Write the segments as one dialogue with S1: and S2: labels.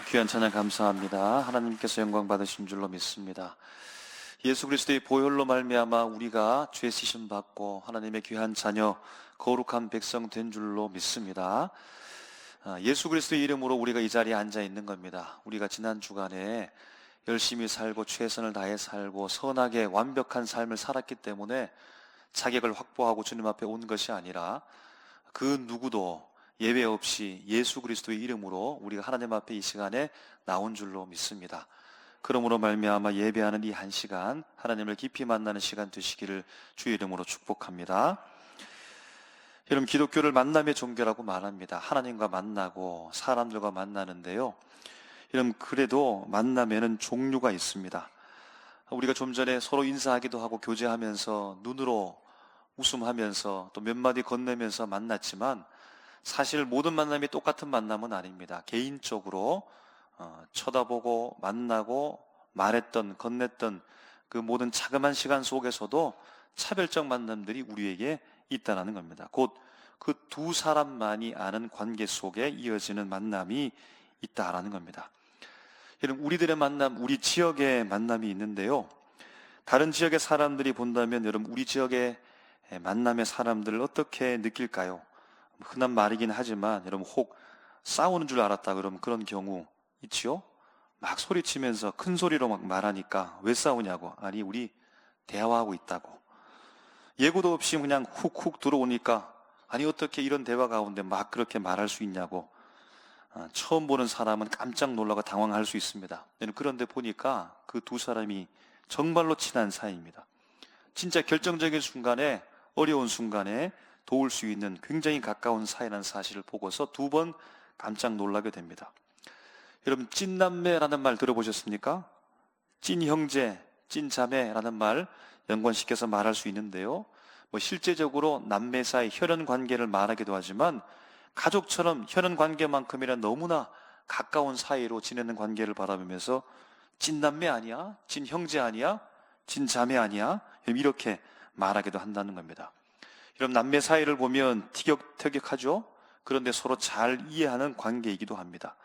S1: 귀한 찬양 감사합니다. 하나님께서 영광 받으신 줄로 믿습니다. 예수 그리스도의 보혈로 말미암아 우리가 죄 씻음 받고 하나님의 귀한 자녀, 거룩한 백성 된 줄로 믿습니다. 예수 그리스도의 이름으로 우리가 이 자리에 앉아 있는 겁니다. 우리가 지난 주간에 열심히 살고 최선을 다해 살고 선하게 완벽한 삶을 살았기 때문에 자격을 확보하고 주님 앞에 온 것이 아니라 그 누구도 예외 없이 예수 그리스도의 이름으로 우리가 하나님 앞에 이 시간에 나온 줄로 믿습니다. 그러므로 말미암아 예배하는 이 한 시간, 하나님을 깊이 만나는 시간 되시기를 주의 이름으로 축복합니다. 여러분, 기독교를 만남의 종교라고 말합니다. 하나님과 만나고 사람들과 만나는데요, 여러분, 그래도 만남에는 종류가 있습니다. 우리가 좀 전에 서로 인사하기도 하고 교제하면서 눈으로 웃음하면서 또 몇 마디 건네면서 만났지만 사실 모든 만남이 똑같은 만남은 아닙니다. 개인적으로 쳐다보고 만나고 말했던, 건넸던 그 모든 자그마한 시간 속에서도 차별적 만남들이 우리에게 있다는 겁니다. 곧 그 두 사람만이 아는 관계 속에 이어지는 만남이 있다라는 겁니다. 여러분, 우리들의 만남, 우리 지역의 만남이 있는데요, 다른 지역의 사람들이 본다면 여러분, 우리 지역의 만남의 사람들을 어떻게 느낄까요? 흔한 말이긴 하지만 여러분, 혹 싸우는 줄 알았다 그러면 그런 경우 있지요? 막 소리치면서 큰 소리로 막 말하니까 왜 싸우냐고. 아니, 우리 대화하고 있다고. 예고도 없이 그냥 훅훅 들어오니까 아니, 어떻게 이런 대화 가운데 막 그렇게 말할 수 있냐고. 처음 보는 사람은 깜짝 놀라고 당황할 수 있습니다. 그런데 보니까 그 두 사람이 정말로 친한 사이입니다. 진짜 결정적인 순간에, 어려운 순간에 도울 수 있는 굉장히 가까운 사이라는 사실을 보고서 두 번 깜짝 놀라게 됩니다. 여러분, 찐남매라는 말 들어보셨습니까? 찐형제, 찐자매라는 말 연관시켜서 말할 수 있는데요, 실제적으로 남매 사이 혈연 관계를 말하기도 하지만 가족처럼 혈연 관계만큼이나 너무나 가까운 사이로 지내는 관계를 바라보면서 찐남매 아니야? 찐형제 아니야? 찐자매 아니야? 이렇게 말하기도 한다는 겁니다. 여러분, 남매 사이를 보면 티격태격하죠? 그런데 서로 잘 이해하는 관계이기도 합니다.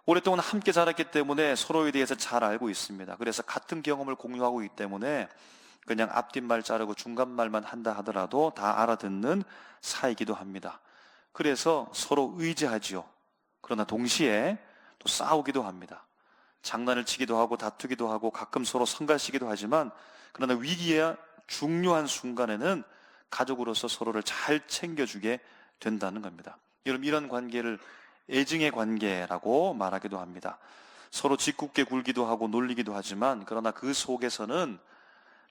S1: 오랫동안 함께 자랐기 때문에 서로에 대해서 잘 알고 있습니다. 그래서 같은 경험을 공유하고 있기 때문에 그냥 앞뒷말 자르고 중간말만 한다 하더라도 다 알아듣는 사이기도 합니다. 그래서 서로 의지하지요. 그러나 동시에 또 싸우기도 합니다. 장난을 치기도 하고 다투기도 하고 가끔 서로 성가시기도 하지만 그러나 위기의 중요한 순간에는 가족으로서 서로를 잘 챙겨주게 된다는 겁니다. 여러분, 이런 관계를 애증의 관계라고 말하기도 합니다. 서로 짓궂게 굴기도 하고 놀리기도 하지만 그러나 그 속에서는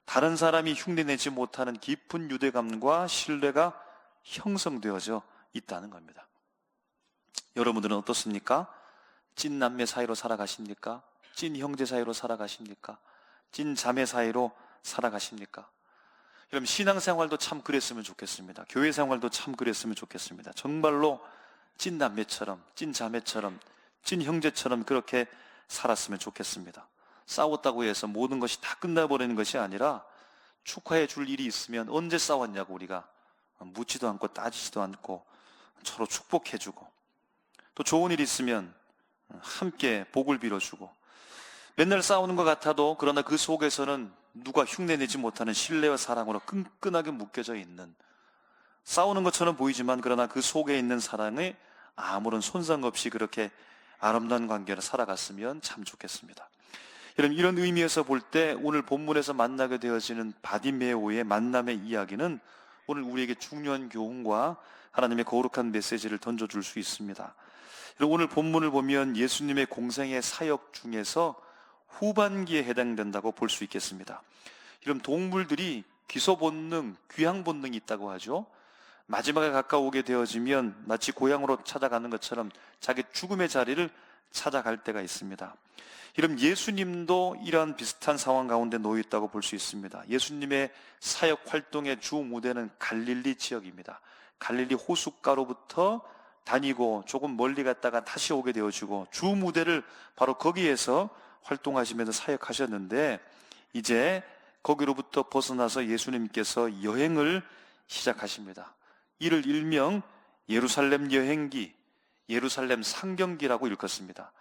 S1: 다른 사람이 흉내내지 못하는 깊은 유대감과 신뢰가 형성되어져 있다는 겁니다. 여러분들은 어떻습니까? 찐 남매 사이로 살아가십니까? 찐 형제 사이로 살아가십니까? 찐 자매 사이로 살아가십니까? 여러분, 신앙생활도 참 그랬으면 좋겠습니다. 교회 생활도 참 그랬으면 좋겠습니다. 정말로 찐 남매처럼, 찐 자매처럼, 찐 형제처럼 그렇게 살았으면 좋겠습니다. 싸웠다고 해서 모든 것이 다 끝나버리는 것이 아니라 축하해 줄 일이 있으면 언제 싸웠냐고 우리가 묻지도 않고 따지지도 않고 서로 축복해주고, 또 좋은 일 있으면 함께 복을 빌어주고, 맨날 싸우는 것 같아도 그러나 그 속에서는 누가 흉내내지 못하는 신뢰와 사랑으로 끈끈하게 묶여져 있는, 싸우는 것처럼 보이지만 그러나 그 속에 있는 사랑에 아무런 손상 없이 그렇게 아름다운 관계를 살아갔으면 참 좋겠습니다. 여러분, 이런 의미에서 볼 때 오늘 본문에서 만나게 되어지는 바디메오의 만남의 이야기는 오늘 우리에게 중요한 교훈과 하나님의 거룩한 메시지를 던져줄 수 있습니다. 여러분, 오늘 본문을 보면 예수님의 공생의 사역 중에서 후반기에 해당된다고 볼 수 있겠습니다. 이런 동물들이 기소 본능, 귀향 본능이 있다고 하죠. 마지막에 가까우게 되어지면 마치 고향으로 찾아가는 것처럼 자기 죽음의 자리를 찾아갈 때가 있습니다. 이런 예수님도 이러한 비슷한 상황 가운데 놓여 있다고 볼 수 있습니다. 예수님의 사역 활동의 주 무대는 갈릴리 지역입니다. 갈릴리 호숫가로부터 다니고 조금 멀리 갔다가 다시 오게 되어지고 주 무대를 바로 거기에서 활동하시면서 사역하셨는데, 이제 거기로부터 벗어나서 예수님께서 여행을 시작하십니다. 이를 일명 예루살렘 여행기, 예루살렘 상경기라고 일컫습니다.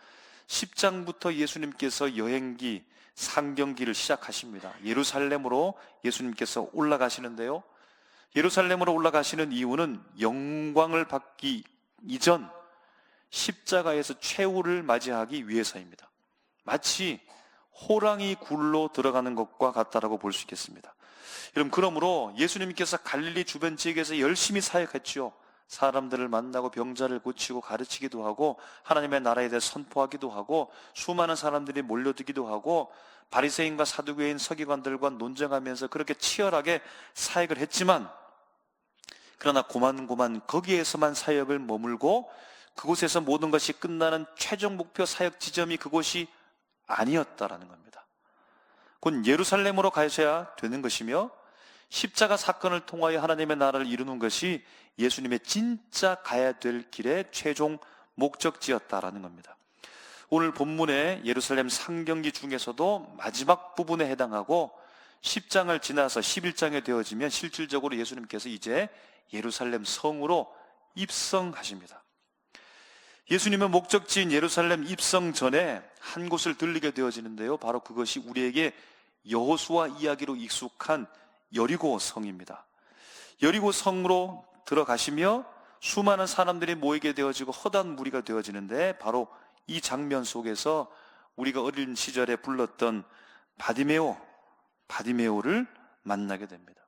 S1: 10장부터 예수님께서 여행기, 상경기를 시작하십니다. 예루살렘으로 예수님께서 올라가시는데요. 예루살렘으로 올라가시는 이유는 영광을 받기 이전 십자가에서 최후를 맞이하기 위해서입니다. 마치 호랑이 굴로 들어가는 것과 같다라고 볼 수 있겠습니다. 여러분, 그러므로 예수님께서 갈릴리 주변 지역에서 열심히 사역했지요. 사람들을 만나고 병자를 고치고 가르치기도 하고 하나님의 나라에 대해 선포하기도 하고 수많은 사람들이 몰려들기도 하고 바리새인과 사두개인 서기관들과 논쟁하면서 그렇게 치열하게 사역을 했지만, 그러나 고만고만 거기에서만 사역을 머물고 그곳에서 모든 것이 끝나는 최종 목표 사역 지점이 그곳이 아니었다라는 겁니다. 곧 예루살렘으로 가셔야 되는 것이며 십자가 사건을 통하여 하나님의 나라를 이루는 것이 예수님의 진짜 가야 될 길의 최종 목적지였다라는 겁니다. 오늘 본문의 예루살렘 상경기 중에서도 마지막 부분에 해당하고 10장을 지나서 11장에 되어지면 실질적으로 예수님께서 이제 예루살렘 성으로 입성하십니다. 예수님은 목적지인 예루살렘 입성 전에 한 곳을 들리게 되어지는데요. 바로 그것이 우리에게 여호수아 이야기로 익숙한 여리고 성입니다. 여리고 성으로 들어가시며 수많은 사람들이 모이게 되어지고 허다한 무리가 되어지는데, 바로 이 장면 속에서 우리가 어린 시절에 불렀던 바디메오를 만나게 됩니다.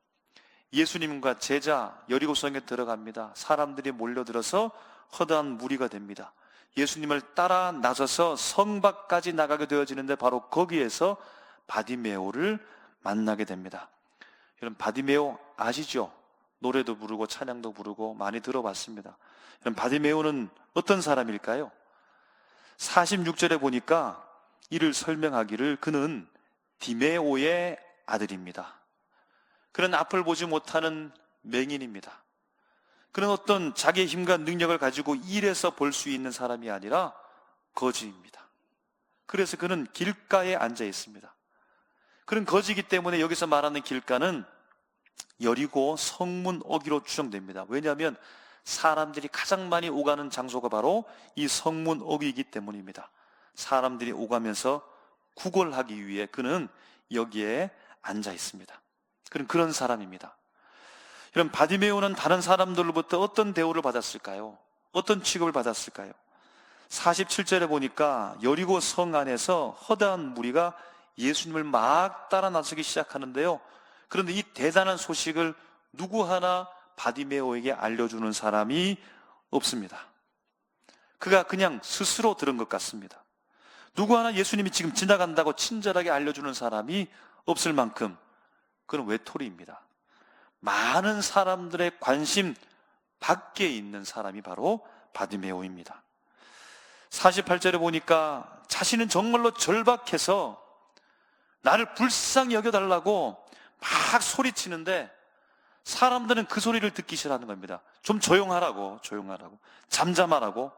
S1: 예수님과 제자 여리고성에 들어갑니다. 사람들이 몰려들어서 허다한 무리가 됩니다. 예수님을 따라 나서서 성 밖까지 나가게 되어지는데, 바로 거기에서 바디메오를 만나게 됩니다. 여러분, 바디메오 아시죠? 노래도 부르고 찬양도 부르고 많이 들어봤습니다. 여러분, 바디메오는 어떤 사람일까요? 46절에 보니까 이를 설명하기를 그는 디메오의 아들입니다. 그는 앞을 보지 못하는 맹인입니다. 그는 어떤 자기의 힘과 능력을 가지고 일에서 볼 수 있는 사람이 아니라 거지입니다. 그래서 그는 길가에 앉아 있습니다. 그는 거지이기 때문에 여기서 말하는 길가는 여리고 성문 어귀로 추정됩니다. 왜냐하면 사람들이 가장 많이 오가는 장소가 바로 이 성문 어귀이기 때문입니다. 사람들이 오가면서 구걸하기 위해 그는 여기에 앉아 있습니다. 그는 그런 사람입니다. 여러분, 바디메오는 다른 사람들로부터 어떤 대우를 받았을까요? 어떤 취급을 받았을까요? 47절에 보니까 여리고 성 안에서 허다한 무리가 예수님을 막 따라 나서기 시작하는데요. 그런데 이 대단한 소식을 누구 하나 바디메오에게 알려주는 사람이 없습니다. 그가 그냥 스스로 들은 것 같습니다. 누구 하나 예수님이 지금 지나간다고 친절하게 알려주는 사람이 없을 만큼 그는 외톨이입니다. 많은 사람들의 관심 밖에 있는 사람이 바로 바디메오입니다. 48절에 보니까 자신은 정말로 절박해서 나를 불쌍히 여겨달라고 막 소리치는데 사람들은 그 소리를 듣기 싫어하는 겁니다. 좀 조용하라고 잠잠하라고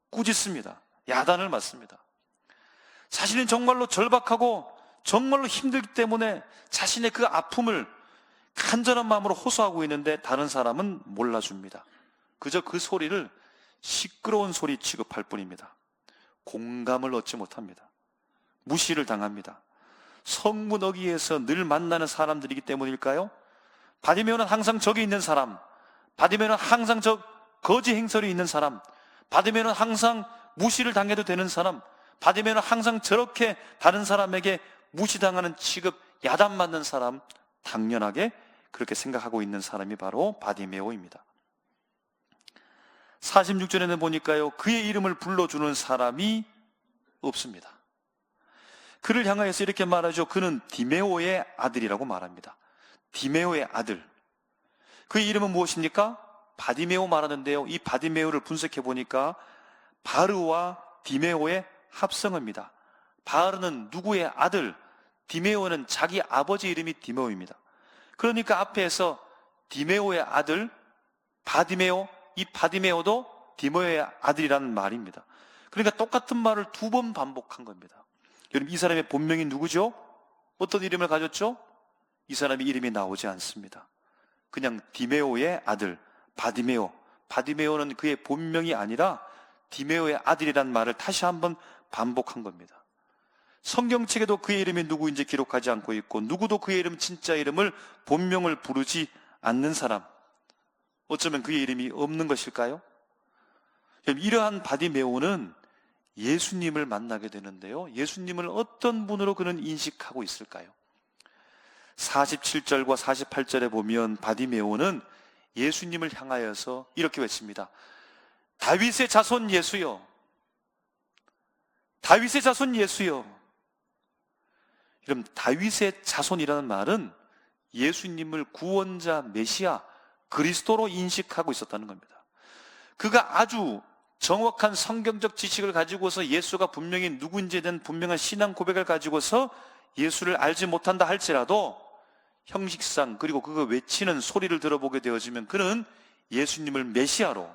S1: 꾸짖습니다. 야단을 맞습니다. 자신은 정말로 절박하고 정말로 힘들기 때문에 자신의 그 아픔을 간절한 마음으로 호소하고 있는데 다른 사람은 몰라줍니다. 그저 그 소리를 시끄러운 소리 취급할 뿐입니다. 공감을 얻지 못합니다. 무시를 당합니다. 성문 어귀에서 늘 만나는 사람들이기 때문일까요? 바디메오는 항상 저기 있는 사람, 바디메오는 항상 저 거지 행설이 있는 사람, 바디메오는 항상 무시를 당해도 되는 사람, 바디메오는 항상 저렇게 다른 사람에게 무시당하는 취급, 야단맞는 사람, 당연하게 그렇게 생각하고 있는 사람이 바로 바디메오입니다. 46절에는 보니까요, 그의 이름을 불러주는 사람이 없습니다. 그를 향하여서 이렇게 말하죠. 그는 디메오의 아들이라고 말합니다. 디메오의 아들. 그의 이름은 무엇입니까? 바디메오 말하는데요, 이 바디메오를 분석해 보니까 바르와 디메오의 합성어입니다. 바르는 누구의 아들, 디메오는 자기 아버지 이름이 디메오입니다. 그러니까 앞에서 디메오의 아들 바디메오, 이 바디메오도 디메오의 아들이라는 말입니다. 그러니까 똑같은 말을 두 번 반복한 겁니다. 여러분, 이 사람의 본명이 누구죠? 어떤 이름을 가졌죠? 이 사람의 이름이 나오지 않습니다. 그냥 디메오의 아들 바디메오. 바디메오는 그의 본명이 아니라 디메오의 아들이라는 말을 다시 한번 반복한 겁니다. 성경책에도 그의 이름이 누구인지 기록하지 않고 있고 누구도 그의 이름 진짜 이름을 본명을 부르지 않는 사람, 어쩌면 그의 이름이 없는 것일까요? 이러한 바디메오는 예수님을 만나게 되는데요, 예수님을 어떤 분으로 그는 인식하고 있을까요? 47절과 48절에 보면 바디메오는 예수님을 향하여서 이렇게 외칩니다. 다윗의 자손 예수여, 다윗의 자손 예수여. 그럼 다윗의 자손이라는 말은 예수님을 구원자, 메시아, 그리스도로 인식하고 있었다는 겁니다. 그가 아주 정확한 성경적 지식을 가지고서 예수가 분명히 누구인지에 대한 분명한 신앙 고백을 가지고서 예수를 알지 못한다 할지라도 형식상, 그리고 그가 외치는 소리를 들어보게 되어지면 그는 예수님을 메시아로,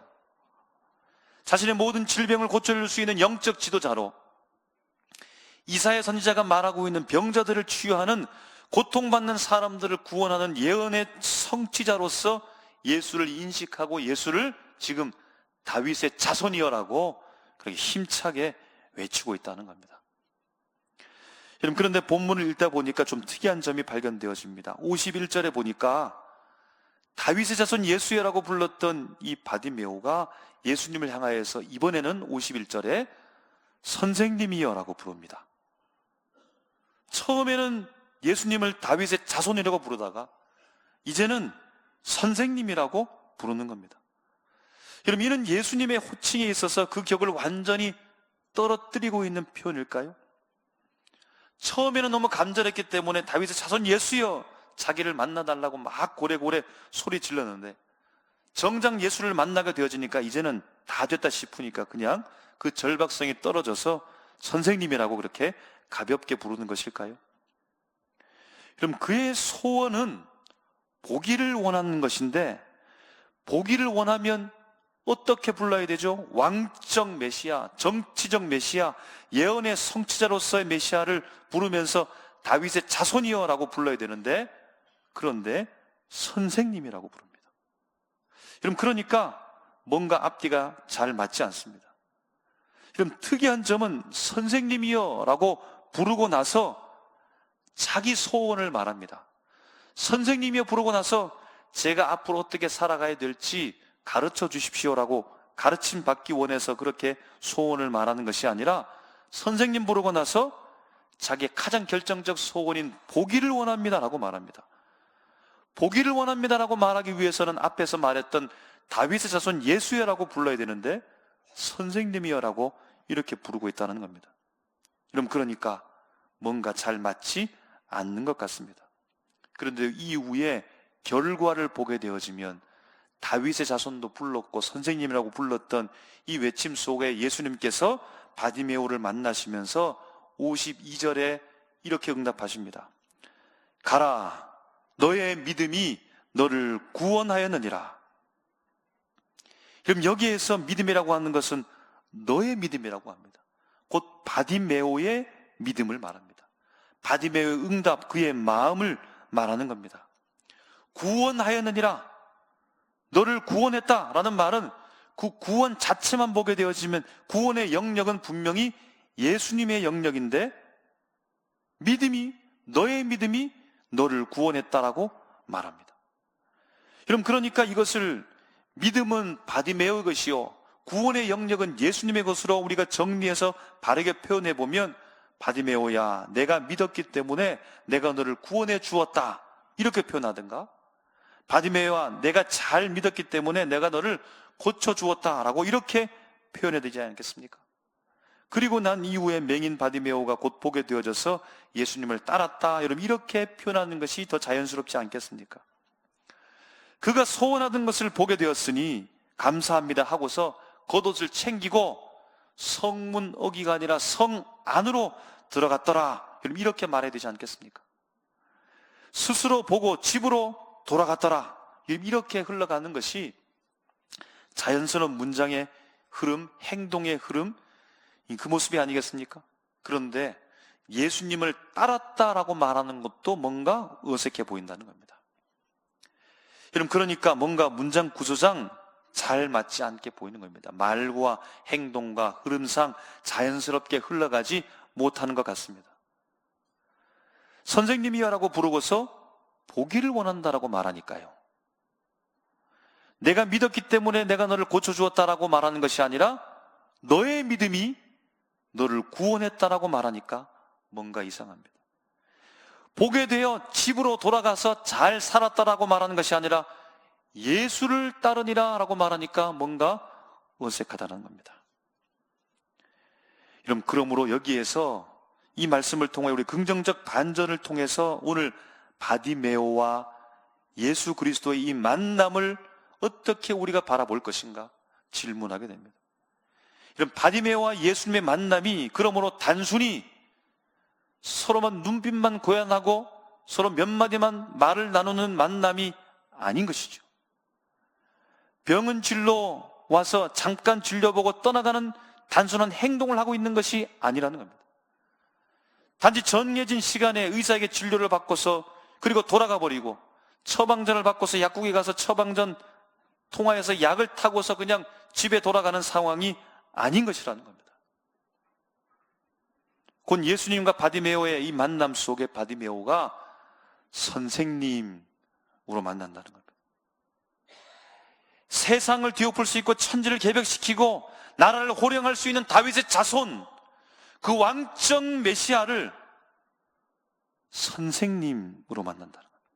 S1: 자신의 모든 질병을 고쳐줄 수 있는 영적 지도자로, 이사야 선지자가 말하고 있는 병자들을 치유하는, 고통받는 사람들을 구원하는 예언의 성취자로서 예수를 인식하고 예수를 지금 다윗의 자손이여라고 그렇게 힘차게 외치고 있다는 겁니다. 여러분, 그런데 본문을 읽다 보니까 좀 특이한 점이 발견되어집니다. 51절에 보니까 다윗의 자손 예수여라고 불렀던 이 바디메오가 예수님을 향하여서 이번에는 51절에 선생님이여라고 부릅니다. 처음에는 예수님을 다윗의 자손이라고 부르다가 이제는 선생님이라고 부르는 겁니다. 여러분, 이는 예수님의 호칭에 있어서 그 격을 완전히 떨어뜨리고 있는 표현일까요? 처음에는 너무 간절했기 때문에 다윗의 자손 예수여, 자기를 만나달라고 막 고래고래 소리 질렀는데 정작 예수를 만나게 되어지니까 이제는 다 됐다 싶으니까 그냥 그 절박성이 떨어져서 선생님이라고 그렇게 가볍게 부르는 것일까요? 그럼 그의 소원은 보기를 원하는 것인데, 보기를 원하면 어떻게 불러야 되죠? 왕적 메시아, 정치적 메시아, 예언의 성취자로서의 메시아를 부르면서 다윗의 자손이여 라고 불러야 되는데, 그런데 선생님이라고 부릅니다. 여러분, 그러니까 뭔가 앞뒤가 잘 맞지 않습니다. 여러분, 특이한 점은 선생님이여 라고 부르고 나서 자기 소원을 말합니다. 선생님이여 부르고 나서 제가 앞으로 어떻게 살아가야 될지 가르쳐 주십시오라고 가르침 받기 원해서 그렇게 소원을 말하는 것이 아니라 선생님 부르고 나서 자기의 가장 결정적 소원인 보기를 원합니다라고 말합니다. 보기를 원합니다라고 말하기 위해서는 앞에서 말했던 다윗의 자손 예수여라고 불러야 되는데 선생님이여라고 이렇게 부르고 있다는 겁니다. 여러분, 그러니까 뭔가 잘 맞지 않는 것 같습니다. 그런데 이후에 결과를 보게 되어지면 다윗의 자손도 불렀고 선생님이라고 불렀던 이 외침 속에 예수님께서 바디메오를 만나시면서 52절에 이렇게 응답하십니다. 가라, 너의 믿음이 너를 구원하였느니라. 그럼 여기에서 믿음이라고 하는 것은 너의 믿음이라고 합니다. 곧 바디메오의 믿음을 말합니다. 바디메오의 응답, 그의 마음을 말하는 겁니다. 구원하였느니라, 너를 구원했다라는 말은 그 구원 자체만 보게 되어지면 구원의 영역은 분명히 예수님의 영역인데, 믿음이, 너의 믿음이 너를 구원했다라고 말합니다. 여러분, 그러니까 이것을 믿음은 바디메오의 것이요 구원의 영역은 예수님의 것으로 우리가 정리해서 바르게 표현해 보면, 바디메오야, 내가 믿었기 때문에 내가 너를 구원해 주었다, 이렇게 표현하든가, 바디메오야, 내가 잘 믿었기 때문에 내가 너를 고쳐 주었다라고 이렇게 표현해야 되지 않겠습니까? 그리고 난 이후에 맹인 바디메오가 곧 보게 되어져서 예수님을 따랐다, 여러분, 이렇게 표현하는 것이 더 자연스럽지 않겠습니까? 그가 소원하던 것을 보게 되었으니 감사합니다 하고서 겉옷을 챙기고 성문 어기가 아니라 성 안으로 들어갔더라, 여러분, 이렇게 말해야 되지 않겠습니까? 스스로 보고 집으로 돌아갔더라, 이렇게 흘러가는 것이 자연스러운 문장의 흐름, 행동의 흐름, 그 모습이 아니겠습니까? 그런데 예수님을 따랐다라고 말하는 것도 뭔가 어색해 보인다는 겁니다. 여러분, 그러니까 뭔가 문장 구조상 잘 맞지 않게 보이는 겁니다. 말과 행동과 흐름상 자연스럽게 흘러가지 못하는 것 같습니다. 선생님이여라고 부르고서 보기를 원한다라고 말하니까요. 내가 믿었기 때문에 내가 너를 고쳐주었다라고 말하는 것이 아니라 너의 믿음이 너를 구원했다라고 말하니까 뭔가 이상합니다. 보게 되어 집으로 돌아가서 잘 살았다라고 말하는 것이 아니라 예수를 따르니라 라고 말하니까 뭔가 어색하다는 겁니다. 그러므로 여기에서 이 말씀을 통해 우리 긍정적 반전을 통해서 오늘 바디메오와 예수 그리스도의 이 만남을 어떻게 우리가 바라볼 것인가 질문하게 됩니다. 이런 바디메오와 예수님의 만남이 그러므로 단순히 서로만 눈빛만 고연하고 서로 몇 마디만 말을 나누는 만남이 아닌 것이죠. 병은 진로 와서 잠깐 진료보고 떠나가는 단순한 행동을 하고 있는 것이 아니라는 겁니다. 단지 정해진 시간에 의사에게 진료를 받고서 그리고 돌아가 버리고 처방전을 받고서 약국에 가서 처방전 통화해서 약을 타고서 그냥 집에 돌아가는 상황이 아닌 것이라는 겁니다. 곧 예수님과 바디메오의 이 만남 속에 바디메오가 선생님으로 만난다는 겁니다. 세상을 뒤엎을 수 있고 천지를 개벽시키고 나라를 호령할 수 있는 다윗의 자손, 그 왕정 메시아를 선생님으로 만난다는 겁니다.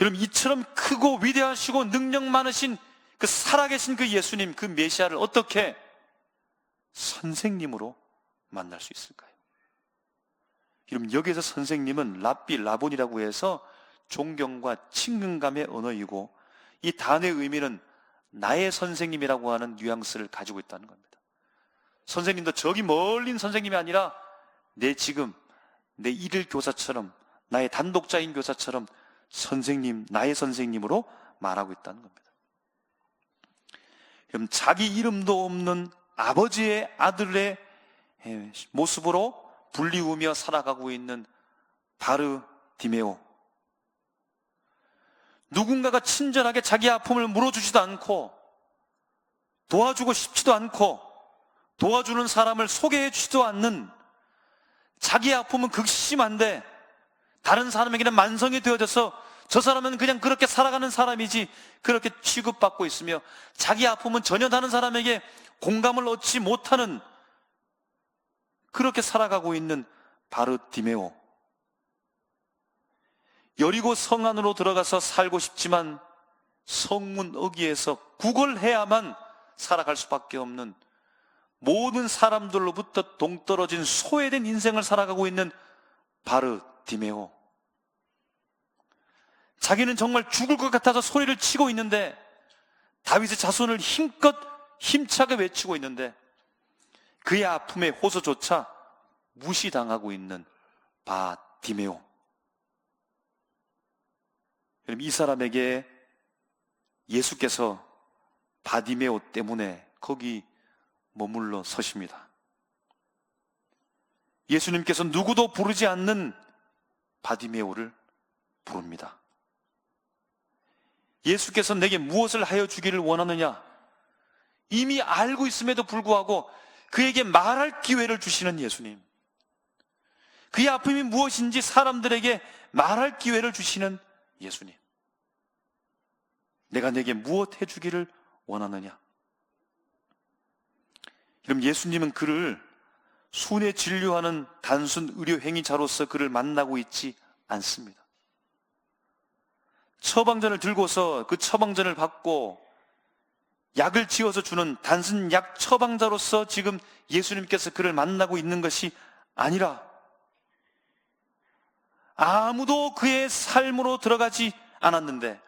S1: 여러분, 이처럼 크고 위대하시고 능력 많으신 그 살아계신 그 예수님, 그 메시아를 어떻게 선생님으로 만날 수 있을까요? 여러분, 여기에서 선생님은 랍비, 라본이라고 해서 존경과 친근감의 언어이고 이 단어의 의미는 나의 선생님이라고 하는 뉘앙스를 가지고 있다는 겁니다. 선생님도 저기 멀린 선생님이 아니라 내 지금 내 일일 교사처럼 나의 단독자인 교사처럼 선생님, 나의 선생님으로 말하고 있다는 겁니다. 그럼 자기 이름도 없는 아버지의 아들의 모습으로 불리우며 살아가고 있는 바르디메오, 누군가가 친절하게 자기 아픔을 물어주지도 않고 도와주고 싶지도 않고 도와주는 사람을 소개해 주지도 않는, 자기 아픔은 극심한데 다른 사람에게는 만성이 되어져서 저 사람은 그냥 그렇게 살아가는 사람이지 그렇게 취급받고 있으며 자기 아픔은 전혀 다른 사람에게 공감을 얻지 못하는, 그렇게 살아가고 있는 바르디메오. 여리고 성 안으로 들어가서 살고 싶지만 성문 어귀에서 구걸해야만 살아갈 수밖에 없는, 모든 사람들로부터 동떨어진 소외된 인생을 살아가고 있는 바르디메오. 자기는 정말 죽을 것 같아서 소리를 치고 있는데 다윗의 자손을 힘껏 힘차게 외치고 있는데 그의 아픔의 호소조차 무시당하고 있는 바디메오. 그럼 이 사람에게 예수께서 바디메오 때문에 거기 머물러 서십니다. 예수님께서 누구도 부르지 않는 바디메오를 부릅니다. 예수께서 내게 무엇을 하여 주기를 원하느냐? 이미 알고 있음에도 불구하고 그에게 말할 기회를 주시는 예수님, 그의 아픔이 무엇인지 사람들에게 말할 기회를 주시는 예수님, 내가 내게 무엇 해주기를 원하느냐? 그럼 예수님은 그를 순회 진료하는 단순 의료 행위자로서 그를 만나고 있지 않습니다. 처방전을 들고서 그 처방전을 받고 약을 지어서 주는 단순 약 처방자로서 지금 예수님께서 그를 만나고 있는 것이 아니라 아무도 그의 삶으로 들어가지 않았는데,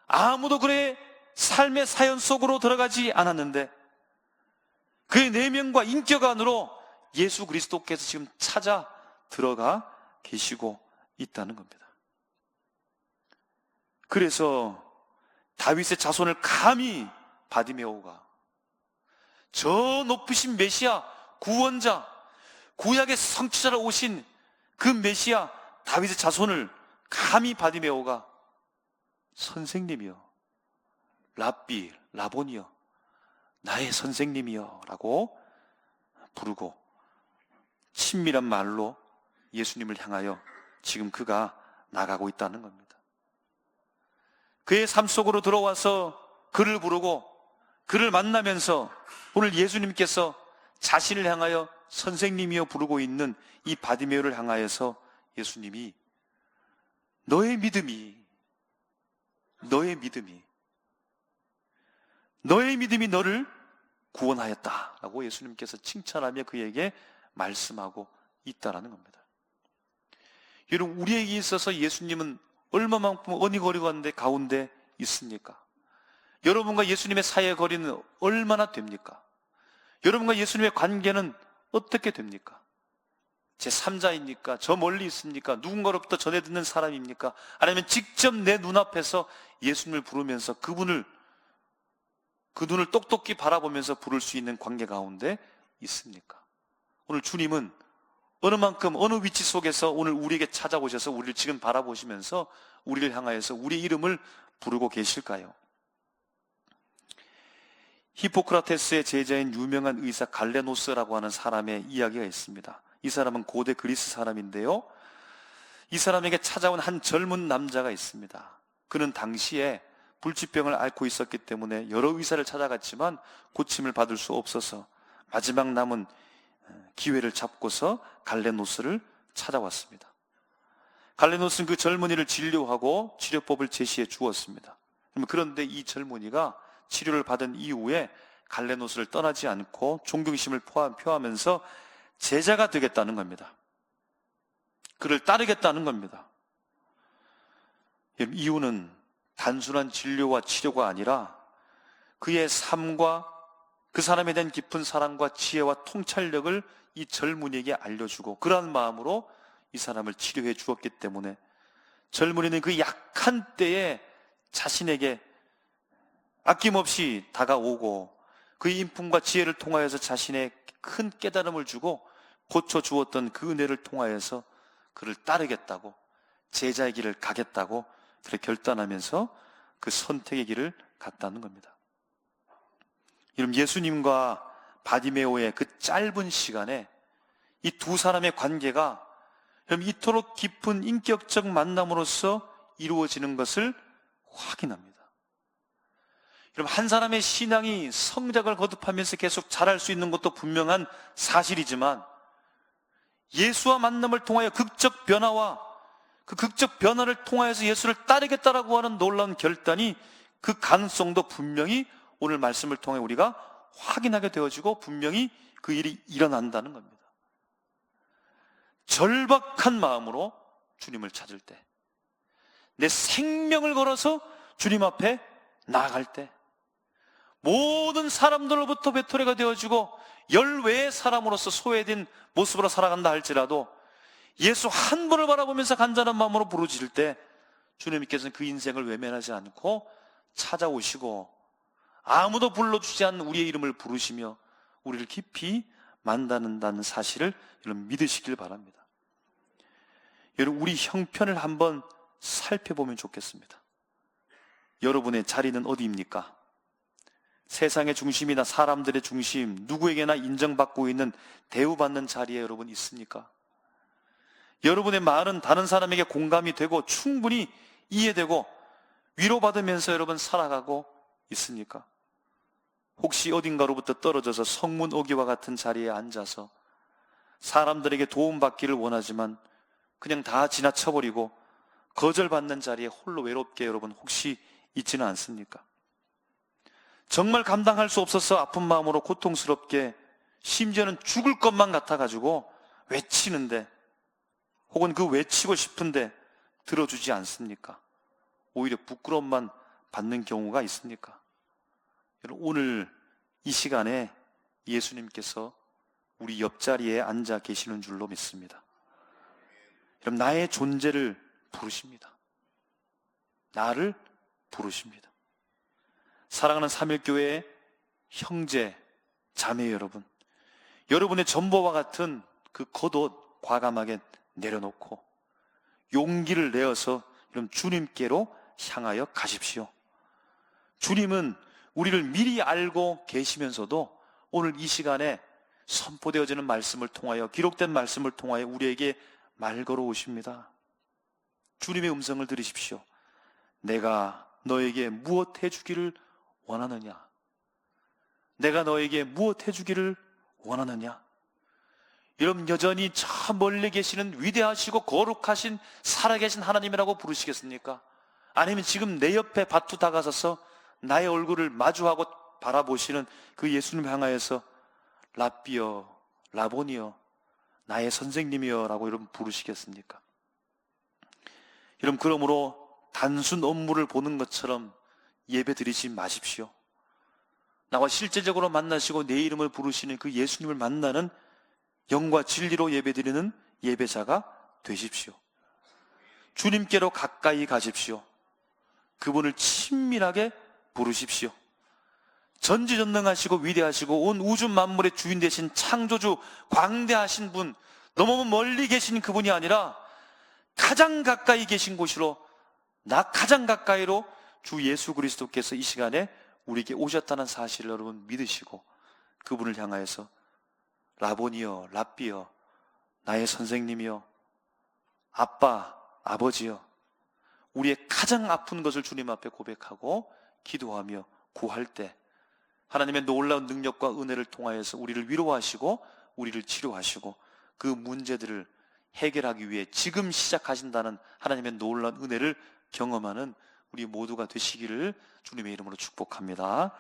S1: 아무도 그의 삶의 사연 속으로 들어가지 않았는데 그의 내면과 인격 안으로 예수 그리스도께서 지금 찾아 들어가 계시고 있다는 겁니다. 그래서 다윗의 자손을 감히 바디메오가, 저 높으신 메시아, 구원자, 구약의 성취자로 오신 그 메시아 다윗의 자손을 감히 바디메오가 선생님이요, 랍비, 라보니여, 나의 선생님이여 라고 부르고 친밀한 말로 예수님을 향하여 지금 그가 나가고 있다는 겁니다. 그의 삶 속으로 들어와서 그를 부르고 그를 만나면서 오늘 예수님께서 자신을 향하여 선생님이여 부르고 있는 이 바디메오를 향하여서 예수님이 너의 믿음이 너를 구원하였다라고 예수님께서 칭찬하며 그에게 말씀하고 있다라는 겁니다. 여러분, 우리에게 있어서 예수님은 얼마만큼 어느 거리 가운데 있습니까? 여러분과 예수님의 사이의 거리는 얼마나 됩니까? 여러분과 예수님의 관계는 어떻게 됩니까? 제3자입니까? 저 멀리 있습니까? 누군가로부터 전해 듣는 사람입니까? 아니면 직접 내 눈앞에서 예수님을 부르면서 그 눈을 똑똑히 바라보면서 부를 수 있는 관계 가운데 있습니까? 오늘 주님은 어느 만큼 어느 위치 속에서 오늘 우리에게 찾아오셔서 우리를 지금 바라보시면서 우리를 향하여서 우리의 이름을 부르고 계실까요? 히포크라테스의 제자인 유명한 의사 갈레노스라고 하는 사람의 이야기가 있습니다. 이 사람은 고대 그리스 사람인데요, 이 사람에게 찾아온 한 젊은 남자가 있습니다. 그는 당시에 불치병을 앓고 있었기 때문에 여러 의사를 찾아갔지만 고침을 받을 수 없어서 마지막 남은 기회를 잡고서 갈레노스를 찾아왔습니다. 갈레노스는 그 젊은이를 진료하고 치료법을 제시해 주었습니다. 그런데 이 젊은이가 치료를 받은 이후에 갈레노스를 떠나지 않고 존경심을 표하면서 제자가 되겠다는 겁니다. 그를 따르겠다는 겁니다. 이유는 단순한 진료와 치료가 아니라 그의 삶과 그 사람에 대한 깊은 사랑과 지혜와 통찰력을 이 젊은이에게 알려주고 그러한 마음으로 이 사람을 치료해 주었기 때문에 젊은이는 그 약한 때에 자신에게 아낌없이 다가오고 그의 인품과 지혜를 통하여서 자신의 큰 깨달음을 주고 고쳐주었던 그 은혜를 통하여서 그를 따르겠다고, 제자의 길을 가겠다고 그렇게 결단하면서 그 선택의 길을 갔다는 겁니다. 여러분, 예수님과 바디메오의 그 짧은 시간에 이 두 사람의 관계가 이토록 깊은 인격적 만남으로서 이루어지는 것을 확인합니다. 여러분, 한 사람의 신앙이 성장을 거듭하면서 계속 자랄 수 있는 것도 분명한 사실이지만 예수와 만남을 통하여 극적 변화와 그 극적 변화를 통하여서 예수를 따르겠다라고 하는 놀라운 결단이, 그 가능성도 분명히 오늘 말씀을 통해 우리가 확인하게 되어지고 분명히 그 일이 일어난다는 겁니다. 절박한 마음으로 주님을 찾을 때, 내 생명을 걸어서 주님 앞에 나아갈 때, 모든 사람들로부터 배토리가 되어지고 열외의 사람으로서 소외된 모습으로 살아간다 할지라도 예수 한 분을 바라보면서 간절한 마음으로 부르짖을 때 주님께서는 그 인생을 외면하지 않고 찾아오시고 아무도 불러주지 않는 우리의 이름을 부르시며 우리를 깊이 만나는다는 사실을 여러분 믿으시길 바랍니다. 여러분, 우리 형편을 한번 살펴보면 좋겠습니다. 여러분의 자리는 어디입니까? 세상의 중심이나 사람들의 중심, 누구에게나 인정받고 있는 대우받는 자리에 여러분 있습니까? 여러분의 말은 다른 사람에게 공감이 되고 충분히 이해되고 위로받으면서 여러분 살아가고 있습니까? 혹시 어딘가로부터 떨어져서 성문오기와 같은 자리에 앉아서 사람들에게 도움받기를 원하지만 그냥 다 지나쳐버리고 거절받는 자리에 홀로 외롭게 여러분 혹시 있지는 않습니까? 정말 감당할 수 없어서 아픈 마음으로 고통스럽게 심지어는 죽을 것만 같아가지고 외치는데, 혹은 그 외치고 싶은데 들어주지 않습니까? 오히려 부끄러움만 받는 경우가 있습니까? 여러분, 오늘 이 시간에 예수님께서 우리 옆자리에 앉아 계시는 줄로 믿습니다. 여러분, 나의 존재를 부르십니다. 나를 부르십니다. 사랑하는 삼일교회의 형제, 자매 여러분, 여러분의 전보와 같은 그 겉옷 과감하게 내려놓고 용기를 내어서 여러분 주님께로 향하여 가십시오. 주님은 우리를 미리 알고 계시면서도 오늘 이 시간에 선포되어지는 말씀을 통하여, 기록된 말씀을 통하여 우리에게 말 걸어 오십니다. 주님의 음성을 들으십시오. 내가 너에게 무엇 해주기를 원하느냐? 내가 너에게 무엇 해주기를 원하느냐? 여러분, 여전히 저 멀리 계시는 위대하시고 거룩하신 살아계신 하나님이라고 부르시겠습니까? 아니면 지금 내 옆에 바투 다가서서 나의 얼굴을 마주하고 바라보시는 그 예수님 향하여서 랍비여, 라보니여, 나의 선생님이여 라고 여러분 부르시겠습니까? 여러분, 그러므로 단순 업무를 보는 것처럼 예배 드리지 마십시오. 나와 실제적으로 만나시고 내 이름을 부르시는 그 예수님을 만나는 영과 진리로 예배드리는 예배자가 되십시오. 주님께로 가까이 가십시오. 그분을 친밀하게 부르십시오. 전지전능하시고 위대하시고 온 우주 만물의 주인 되신 창조주, 광대하신 분, 너무 멀리 계신 그분이 아니라 가장 가까이 계신 곳으로, 가장 가까이로 주 예수 그리스도께서 이 시간에 우리에게 오셨다는 사실을 여러분 믿으시고 그분을 향하여서 라보니여, 랍비여, 나의 선생님이여, 아빠, 아버지여, 우리의 가장 아픈 것을 주님 앞에 고백하고 기도하며 구할 때 하나님의 놀라운 능력과 은혜를 통하여서 우리를 위로하시고 우리를 치료하시고 그 문제들을 해결하기 위해 지금 시작하신다는 하나님의 놀라운 은혜를 경험하는 우리 모두가 되시기를 주님의 이름으로 축복합니다.